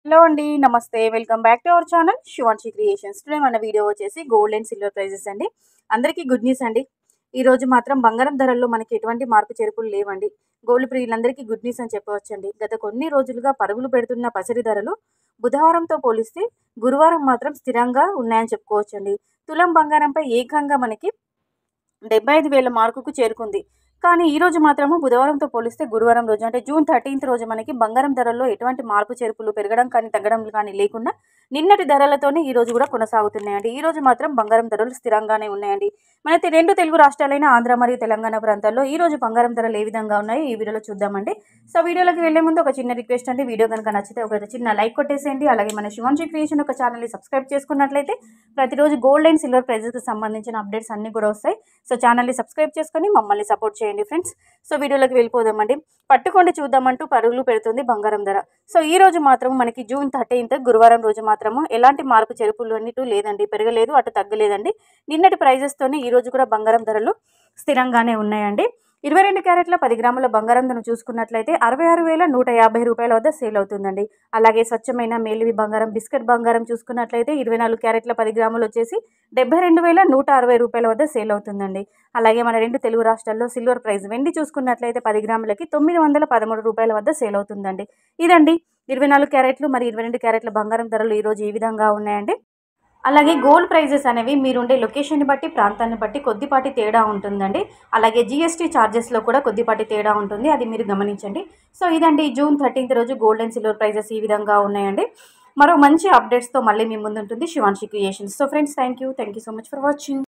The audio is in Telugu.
హలో అండి. నమస్తే. Welcome back to our channel Shivanshi creations. Today మన వీడియో వచ్చేసి గోల్డ్ అండ్ సిల్వర్ ప్రైజెస్ అండి. అందరికీ గుడ్ న్యూస్ అండి. ఈరోజు మాత్రం బంగారం ధరల్లో మనకి ఎటువంటి మార్పు చేర్పులు లేవండి. గోల్డ్ ప్రియులందరికీ గుడ్ న్యూస్ అని చెప్పవచ్చండి. గత కొన్ని రోజులుగా పరుగులు పెడుతున్న పసిడి ధరలు బుధవారంతో పోలిస్తే గురువారం మాత్రం స్థిరంగా ఉన్నాయని చెప్పుకోవచ్చండి. తులం బంగారంపై ఏకంగా మనకి 75,000 మార్కుకు చేరుకుంది. కానీ ఈ రోజు మాత్రము బుధవారంతో పోలిస్తే గురువారం రోజు అంటే జూన్ 13th రోజు మనకి బంగారం ధరల్లో ఎటువంటి మార్పు చేర్పులు పెరగడం కానీ తగ్గడం కానీ లేకుండా నిన్నటి ధరలతోనే ఈ రోజు కూడా కొనసాగుతున్నాయండి. ఈ రోజు మాత్రం బంగారం ధరలు స్థిరంగానే ఉన్నాయండి. మన రెండు తెలుగు రాష్ట్రాలైన ఆంధ్ర మరియు తెలంగాణ ప్రాంతాల్లో ఈ రోజు బంగారం ధరలు ఏ విధంగా ఉన్నాయో ఈ వీడియోలో చూద్దామండి. సో వీడియోలోకి వెళ్లే ముందు ఒక చిన్న రిక్వెస్ట్ అండి. వీడియో కనుక నచ్చితే ఒక చిన్న లైక్ కొట్టేసేయండి. అలాగే మన శివాన్షి క్రియేషన్ ఒక ఛానల్ని సబ్స్క్రైబ్ చేసుకున్నట్లయితే ప్రతిరోజు గోల్డ్ అండ్ సిల్వర్ ప్రైజెస్కి సంబంధించిన అప్డేట్స్ అన్ని కూడా వస్తాయి. సో ఛానల్ని సబ్స్క్రైబ్ చేసుకొని మమ్మల్ని సపోర్ట్ చేయండి ఫ్రెండ్స్. సో వీడియోలోకి వెళ్ళిపోదామండి. పట్టుకోండి చూద్దామంటూ పరుగులు పెడుతుంది బంగారం ధర. సో ఈ రోజు మాత్రం మనకి జూన్ 13th గురువారం రోజు మాత్రము ఎలాంటి మార్పు చేర్పులు అన్నిటూ లేదండి. పెరగలేదు, అటు తగ్గలేదండి. నిన్నటి ప్రైజెస్తోనే ఈ రోజు కూడా బంగారం ధరలు స్థిరంగానే ఉన్నాయండి. 22 క్యారెట్ల 10 గ్రాముల బంగారం ధర చూసుకున్నట్లయితే 66,150 రూపాయల వద్ద సేల్ అవుతుందండి. అలాగే స్వచ్ఛమైన మేలివి బంగారం బిస్కెట్ బంగారం చూసుకున్నట్లయితే 24 క్యారెట్ల 10 గ్రాములు వచ్చేసి 72,160 రూపాయల వద్ద సేల్ అవుతుందండి. అలాగే మన రెండు తెలుగు రాష్ట్రాల్లో సిల్వర్ ప్రైస్ వెండి చూసుకున్నట్లయితే 10 గ్రాములకి 913 రూపాయల వద్ద సేల్ అవుతుందండి. ఇదండి 24 క్యారెట్లు మరి 22 క్యారెట్ల బంగారం ధరలు ఈరోజు ఈ విధంగా ఉన్నాయండి. అలాగే గోల్డ్ ప్రైజెస్ అనేవి మీరుండే లొకేషన్ని బట్టి ప్రాంతాన్ని బట్టి కొద్దిపాటి తేడా ఉంటుందండి. అలాగే జీఎస్టీ ఛార్జెస్లో కూడా కొద్దిపాటి తేడా ఉంటుంది, అది మీరు గమనించండి. సో ఇదండి జూన్ 13th రోజు గోల్డ్ అండ్ సిల్వర్ ప్రైజెస్ ఈ విధంగా ఉన్నాయండి. మరో మంచి అప్డేట్స్తో మళ్ళీ మీ ముందు ఉంటుంది Shivanshi creations. So friends, thank you so much for watching.